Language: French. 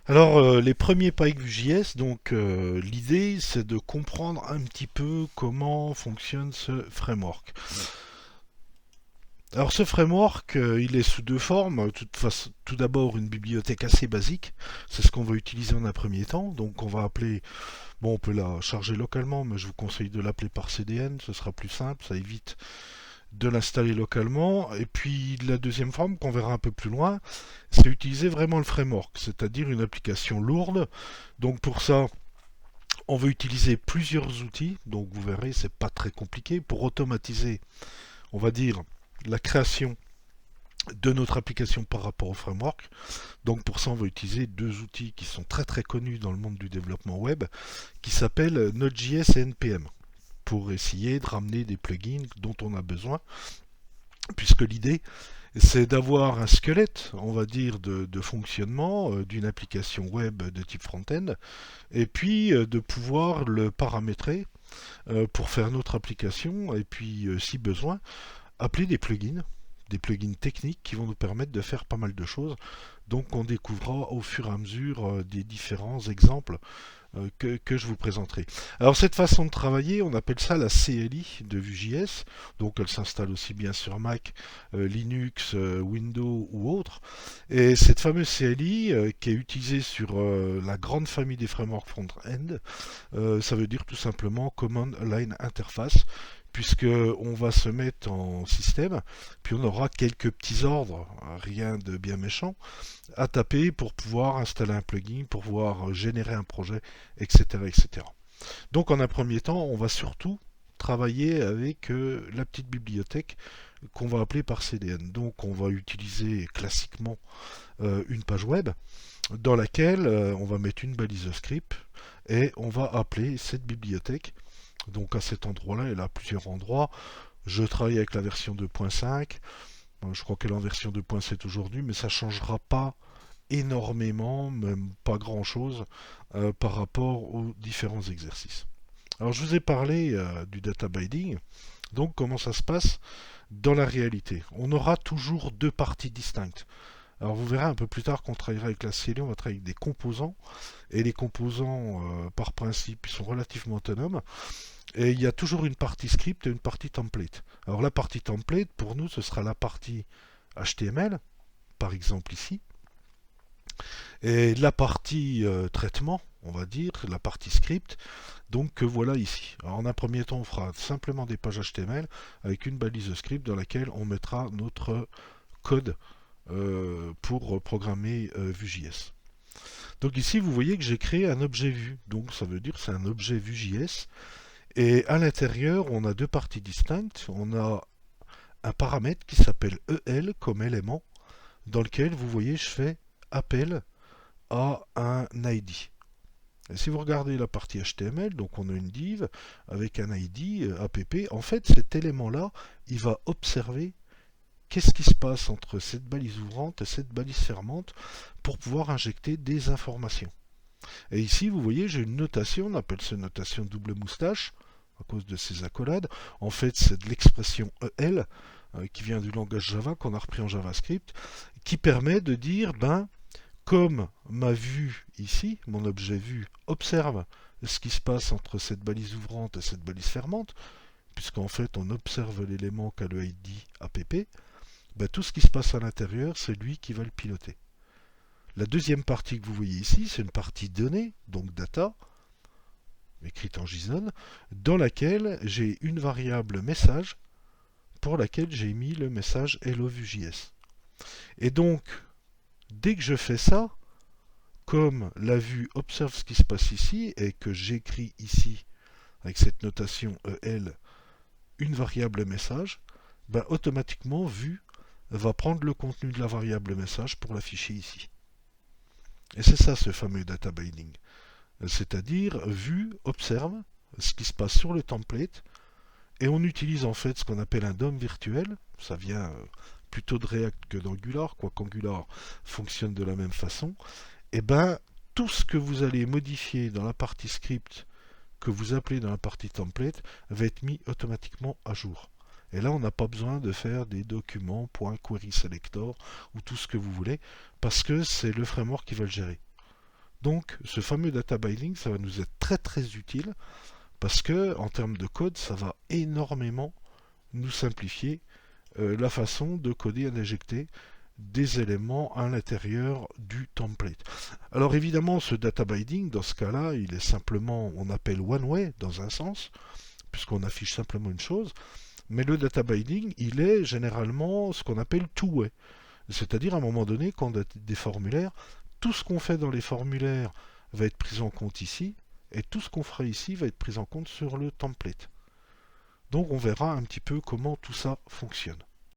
Alors, les premiers pas avec Vue.js, donc l'idée c'est de comprendre un petit peu comment fonctionne ce framework. Alors ce framework, il est sous deux formes. Tout d'abord une bibliothèque assez basique, c'est ce qu'on va utiliser en un premier temps. Donc on va appeler, bon on peut la charger localement, mais je vous conseille de l'appeler par CDN, ce sera plus simple, ça évite de l'installer localement. Et puis la deuxième forme qu'on verra un peu plus loin, c'est utiliser vraiment le framework, c'est-à-dire une application lourde. Donc pour ça, on veut utiliser plusieurs outils, donc vous verrez, c'est pas très compliqué pour automatiser, on va dire, la création de notre application par rapport au framework. Donc pour ça, on va utiliser deux outils qui sont très très connus dans le monde du développement web, qui s'appellent Node.js et NPM, pour essayer de ramener des plugins dont on a besoin, puisque l'idée, c'est d'avoir un squelette, on va dire, de fonctionnement d'une application web de type front-end, et puis de pouvoir le paramétrer pour faire notre application, et puis si besoin, appeler des plugins techniques qui vont nous permettre de faire pas mal de choses. Donc on découvrira au fur et à mesure des différents exemples que je vous présenterai. Alors cette façon de travailler, on appelle ça la CLI de Vue.js. Donc elle s'installe aussi bien sur Mac, Linux, Windows ou autre. Et cette fameuse CLI qui est utilisée sur la grande famille des frameworks front-end, ça veut dire tout simplement Command Line Interface, puisque on va se mettre en système, puis on aura quelques petits ordres, rien de bien méchant, à taper pour pouvoir installer un plugin, pour pouvoir générer un projet, etc., etc. Donc en un premier temps, on va surtout travailler avec la petite bibliothèque qu'on va appeler par CDN. Donc on va utiliser classiquement une page web dans laquelle on va mettre une balise script et on va appeler cette bibliothèque. Donc à cet endroit-là, elle a plusieurs endroits. Je travaille avec la version 2.5. Je crois qu'elle est en version 2.7 aujourd'hui, mais ça ne changera pas énormément, même pas grand-chose, par rapport aux différents exercices. Alors je vous ai parlé du data binding. Donc comment ça se passe dans la réalité? On aura toujours deux parties distinctes. Alors vous verrez un peu plus tard qu'on travaillera avec la CLI, on va travailler avec des composants. Et les composants, par principe, ils sont relativement autonomes. Et il y a toujours une partie script et une partie template. Alors la partie template, pour nous, ce sera la partie HTML, par exemple ici. Et la partie traitement, on va dire, la partie script, donc que voilà ici. Alors en un premier temps, on fera simplement des pages HTML avec une balise script dans laquelle on mettra notre code pour programmer Vue.js. Donc ici, vous voyez que j'ai créé un objet Vue. Donc ça veut dire que c'est un objet Vue.js. Et à l'intérieur, on a deux parties distinctes. On a un paramètre qui s'appelle EL comme élément, dans lequel, vous voyez, je fais appel à un ID. Et si vous regardez la partie HTML, donc on a une div avec un ID app. En fait, cet élément-là, il va observer qu'est-ce qui se passe entre cette balise ouvrante et cette balise fermante pour pouvoir injecter des informations. Et ici, vous voyez, j'ai une notation, on appelle ça notation double moustache, à cause de ces accolades. En fait, c'est de l'expression EL, qui vient du langage Java, qu'on a repris en JavaScript, qui permet de dire, ben, comme ma vue ici, mon objet vue, observe ce qui se passe entre cette balise ouvrante et cette balise fermante, puisqu'en fait on observe l'élément qu'a le ID app, ben, tout ce qui se passe à l'intérieur, c'est lui qui va le piloter. La deuxième partie que vous voyez ici, c'est une partie donnée, donc data, écrite en JSON, dans laquelle j'ai une variable message pour laquelle j'ai mis le message hello Vue.js. Et donc, dès que je fais ça, comme la vue observe ce qui se passe ici et que j'écris ici avec cette notation EL une variable message, ben automatiquement vue va prendre le contenu de la variable message pour l'afficher ici. Et c'est ça ce fameux data binding. C'est-à-dire vue observe ce qui se passe sur le template et on utilise en fait ce qu'on appelle un DOM virtuel. Ça vient plutôt de React que d'Angular, quoique Angular fonctionne de la même façon. Et ben tout ce que vous allez modifier dans la partie script que vous appelez dans la partie template va être mis automatiquement à jour. Et là, on n'a pas besoin de faire des documents .query selector ou tout ce que vous voulez parce que c'est le framework qui va le gérer. Donc ce fameux data binding, ça va nous être très très utile parce que en termes de code, ça va énormément nous simplifier la façon de coder et d'injecter des éléments à l'intérieur du template. Alors évidemment, ce data binding, dans ce cas-là, il est simplement, on appelle one way dans un sens, puisqu'on affiche simplement une chose, mais le data binding, il est généralement ce qu'on appelle two way. C'est-à-dire à un moment donné, quand on a des formulaires, tout ce qu'on fait dans les formulaires va être pris en compte ici, et tout ce qu'on fera ici va être pris en compte sur le template. Donc on verra un petit peu comment tout ça fonctionne.